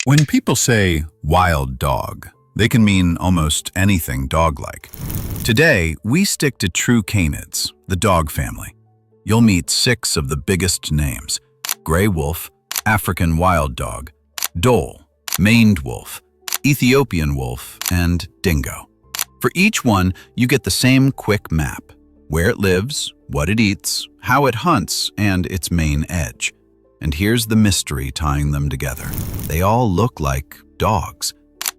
When people say wild dog, they can mean almost anything dog-like. Today, we stick to true canids, the dog family. You'll meet 6 of the biggest names: gray wolf, African wild dog, dhole, maned wolf, Ethiopian wolf, and dingo. For each one, you get the same quick map: where it lives, what it eats, how it hunts, and its main edge. And here's the mystery tying them together. They all look like dogs,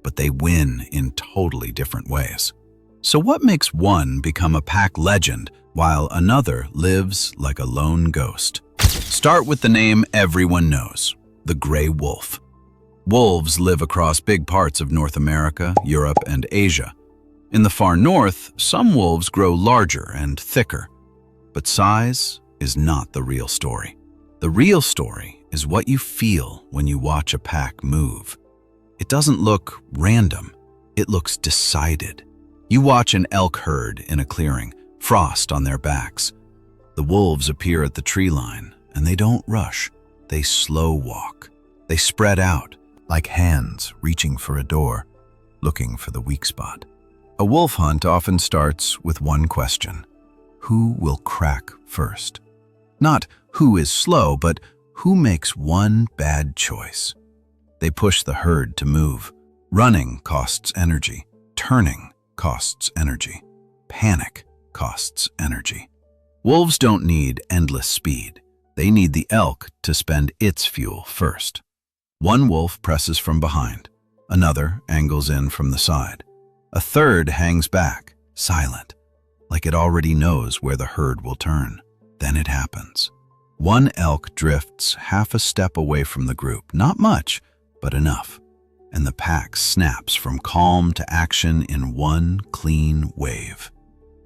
but they win in totally different ways. So what makes one become a pack legend while another lives like a lone ghost? Start with the name everyone knows: the gray wolf. Wolves live across big parts of North America, Europe, and Asia. In the far north, some wolves grow larger and thicker. But size is not the real story. The real story is what you feel when you watch a pack move. It doesn't look random, it looks decided. You watch an elk herd in a clearing, frost on their backs. The wolves appear at the tree line, and they don't rush. They slow walk. They spread out, like hands reaching for a door, looking for the weak spot. A wolf hunt often starts with one question: who will crack first? Not who is slow, but who makes one bad choice. They push the herd to move. Running costs energy. Turning costs energy. Panic costs energy. Wolves don't need endless speed. They need the elk to spend its fuel first. One wolf presses from behind. Another angles in from the side. A third hangs back, silent, like it already knows where the herd will turn. Then it happens. One elk drifts half a step away from the group, not much, but enough, and the pack snaps from calm to action in one clean wave.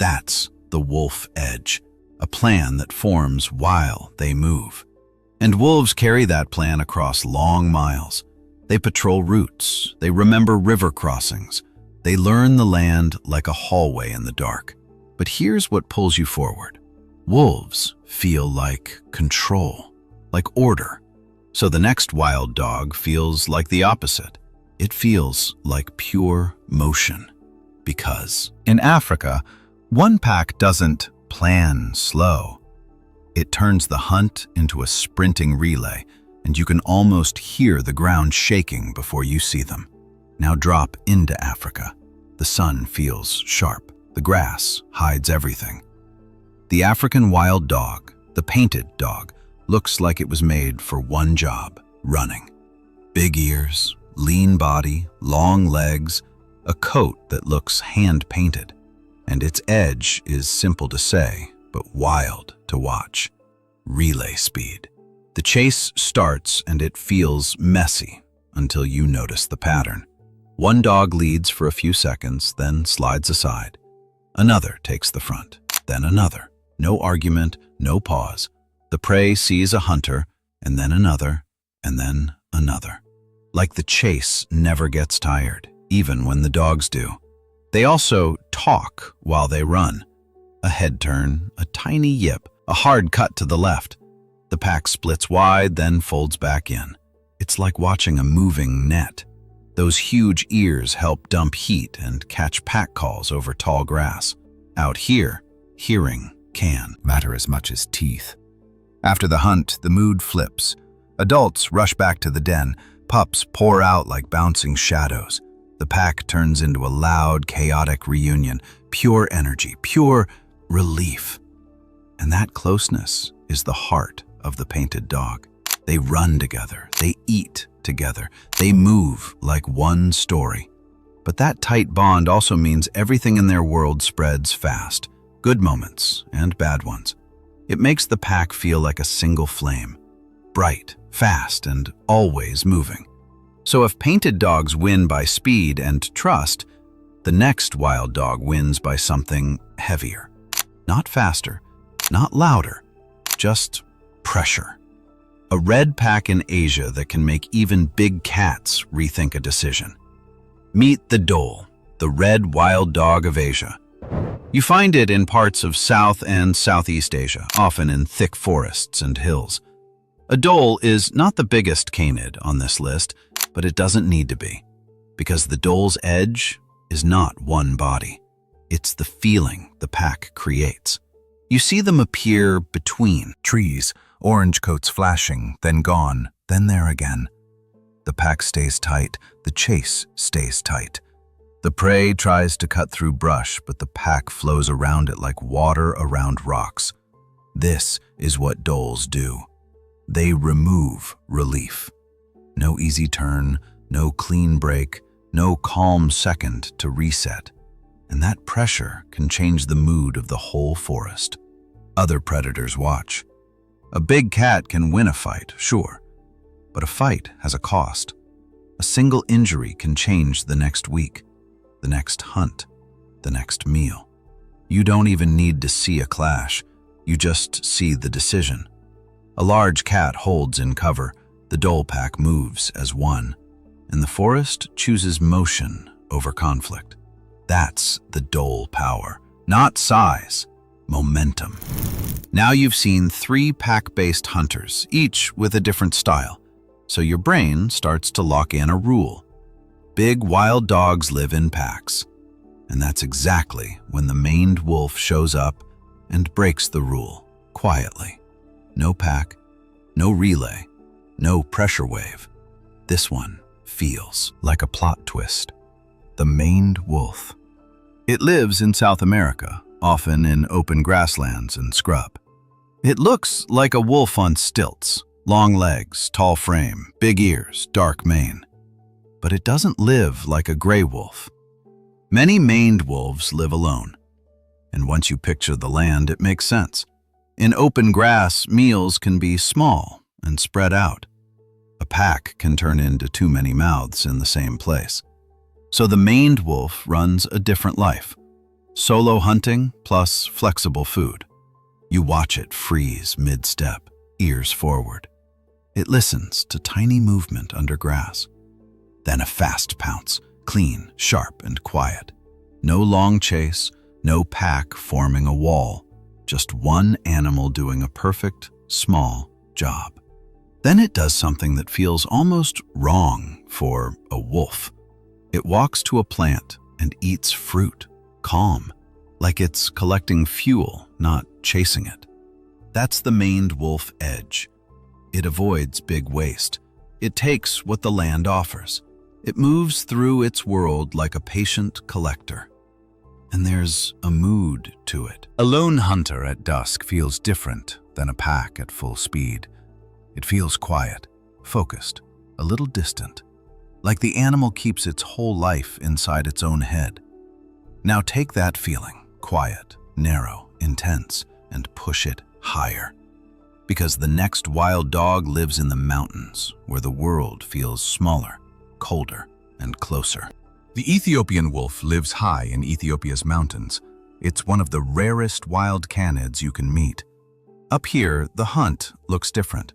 That's the wolf edge, a plan that forms while they move. And wolves carry that plan across long miles. They patrol routes, they remember river crossings, they learn the land like a hallway in the dark. But here's what pulls you forward. Wolves feel like control, like order. So the next wild dog feels like the opposite. It feels like pure motion. Because in Africa, one pack doesn't plan slow. It turns the hunt into a sprinting relay, and you can almost hear the ground shaking before you see them. Now drop into Africa. The sun feels sharp. The grass hides everything. The African wild dog, the painted dog, looks like it was made for one job: running. Big ears, lean body, long legs, a coat that looks hand-painted. And its edge is simple to say, but wild to watch: relay speed. The chase starts and it feels messy until you notice the pattern. One dog leads for a few seconds, then slides aside. Another takes the front, then another. No argument, no pause. The prey sees a hunter, and then another, and then another. Like the chase never gets tired, even when the dogs do. They also talk while they run. A head turn, a tiny yip, a hard cut to the left. The pack splits wide, then folds back in. It's like watching a moving net. Those huge ears help dump heat and catch pack calls over tall grass. Out here, hearing can matter as much as teeth. After the hunt, the mood flips. Adults rush back to the den. Pups pour out like bouncing shadows. The pack turns into a loud, chaotic reunion. Pure energy, pure relief. And that closeness is the heart of the painted dog. They run together. They eat together. They move like one story. But that tight bond also means everything in their world spreads fast. Good moments and bad ones. It makes the pack feel like a single flame, bright, fast, and always moving. So if painted dogs win by speed and trust, the next wild dog wins by something heavier. Not faster, not louder, just pressure. A red pack in Asia that can make even big cats rethink a decision. Meet the dhole, the red wild dog of Asia. You find it in parts of South and Southeast Asia, often in thick forests and hills. A dhole is not the biggest canid on this list. But it doesn't need to be, because the dhole's edge is not one body. It's the feeling the pack creates. You see them appear between trees, orange coats flashing, then gone, then there again. The pack stays tight, the chase stays tight. The prey tries to cut through brush, but the pack flows around it like water around rocks. This is what dholes do. They remove relief. No easy turn, no clean break, no calm second to reset. And that pressure can change the mood of the whole forest. Other predators watch. A big cat can win a fight, sure, but a fight has a cost. A single injury can change the next week, the next hunt, the next meal. You don't even need to see a clash, you just see the decision. A large cat holds in cover, the dhole pack moves as one, and the forest chooses motion over conflict. That's the dhole power, not size, momentum. Now you've seen 3 pack-based hunters, each with a different style, so your brain starts to lock in a rule. Big wild dogs live in packs, and that's exactly when the maned wolf shows up and breaks the rule, quietly. No pack, no relay, no pressure wave. This one feels like a plot twist. The maned wolf. It lives in South America, often in open grasslands and scrub. It looks like a wolf on stilts, long legs, tall frame, big ears, dark mane. But it doesn't live like a gray wolf. Many maned wolves live alone. And once you picture the land, it makes sense. In open grass, meals can be small and spread out. A pack can turn into too many mouths in the same place. So the maned wolf runs a different life. Solo hunting plus flexible food. You watch it freeze mid-step, ears forward. It listens to tiny movement under grass. Then a fast pounce, clean, sharp, and quiet. No long chase, no pack forming a wall. Just one animal doing a perfect, small job. Then it does something that feels almost wrong for a wolf. It walks to a plant and eats fruit, calm, like it's collecting fuel, not chasing it. That's the maned wolf edge. It avoids big waste. It takes what the land offers. It moves through its world like a patient collector. And there's a mood to it. A lone hunter at dusk feels different than a pack at full speed. It feels quiet, focused, a little distant, like the animal keeps its whole life inside its own head. Now take that feeling, quiet, narrow, intense, and push it higher. Because the next wild dog lives in the mountains, where the world feels smaller, colder, and closer. The Ethiopian wolf lives high in Ethiopia's mountains. It's one of the rarest wild canids you can meet. Up here, the hunt looks different.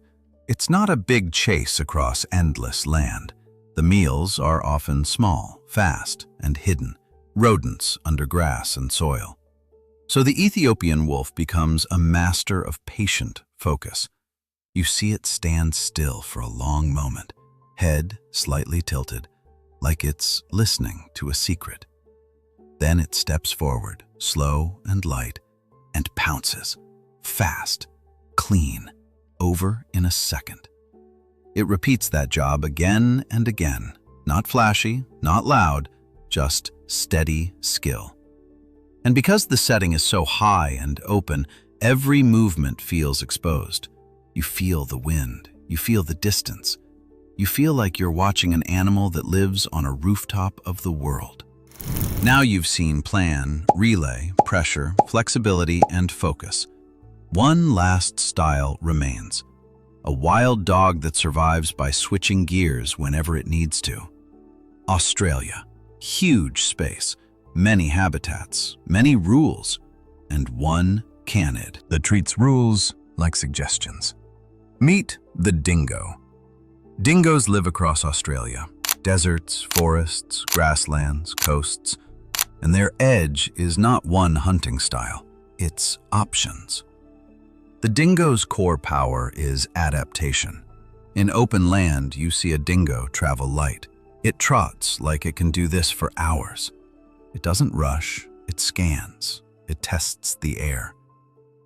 It's not a big chase across endless land. The meals are often small, fast, and hidden, rodents under grass and soil. So the Ethiopian wolf becomes a master of patient focus. You see it stand still for a long moment, head slightly tilted, like it's listening to a secret. Then it steps forward, slow and light, and pounces, fast, clean, over in a second. It repeats that job again and again, not flashy, not loud, just steady skill. And because the setting is so high and open, every movement feels exposed. You feel the wind, you feel the distance. You feel like you're watching an animal that lives on a rooftop of the world. Now you've seen plan, relay, pressure, flexibility, and focus. One last style remains. A wild dog that survives by switching gears whenever it needs to. Australia. Huge space, many habitats, many rules, and one canid that treats rules like suggestions. Meet the dingo. Dingoes live across Australia. Deserts, forests, grasslands, coasts. And their edge is not one hunting style, it's options. The dingo's core power is adaptation. In open land, you see a dingo travel light. It trots like it can do this for hours. It doesn't rush, it scans, it tests the air.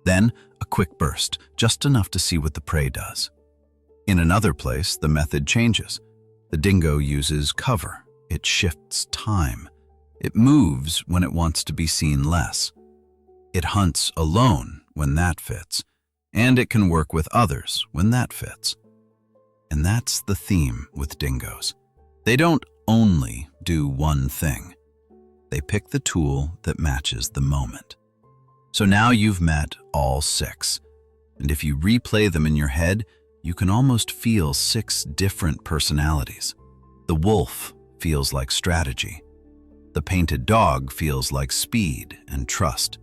Then, a quick burst, just enough to see what the prey does. In another place, the method changes. The dingo uses cover. It shifts time. It moves when it wants to be seen less. It hunts alone when that fits, and it can work with others when that fits. And that's the theme with dingoes. They don't only do one thing. They pick the tool that matches the moment. So now you've met all 6, and if you replay them in your head, you can almost feel 6 different personalities. The wolf feels like strategy. The painted dog feels like speed and trust.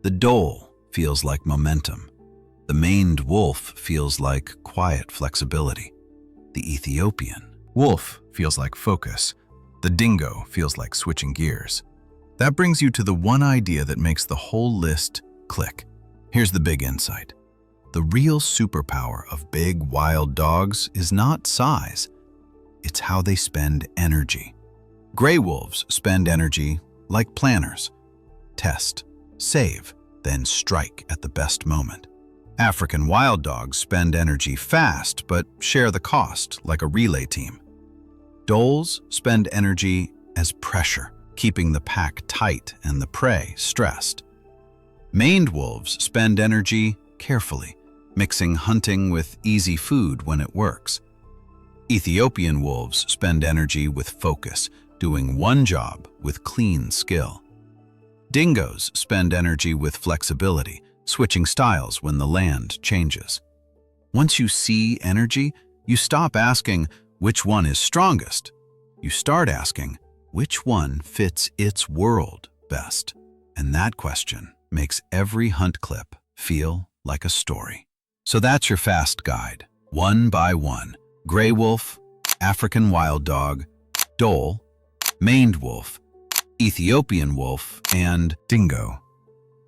The dhole feels like momentum. The maned wolf feels like quiet flexibility. The Ethiopian wolf feels like focus. The dingo feels like switching gears. That brings you to the one idea that makes the whole list click. Here's the big insight. The real superpower of big, wild dogs is not size. It's how they spend energy. Gray wolves spend energy like planners. Test, save, then strike at the best moment. African wild dogs spend energy fast, but share the cost like a relay team. Dholes spend energy as pressure, keeping the pack tight and the prey stressed. Maned wolves spend energy carefully, mixing hunting with easy food when it works. Ethiopian wolves spend energy with focus, doing one job with clean skill. Dingoes spend energy with flexibility, switching styles when the land changes. Once you see energy, you stop asking which one is strongest. You start asking which one fits its world best. And that question makes every hunt clip feel like a story. So that's your fast guide, one by one. Gray wolf, African wild dog, dhole, maned wolf, Ethiopian wolf, and dingo.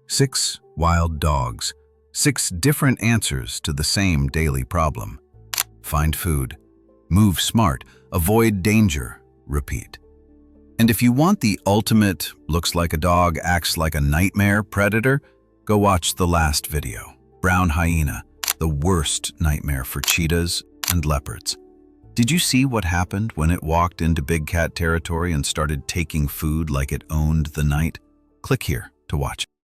6 wild dogs, 6 different answers to the same daily problem. Find food, move smart, avoid danger, repeat. And if you want the ultimate looks like a dog, acts like a nightmare predator, go watch the last video, Brown Hyena, the worst nightmare for cheetahs and leopards. Did you see what happened when it walked into big cat territory and started taking food like it owned the night? Click here to watch.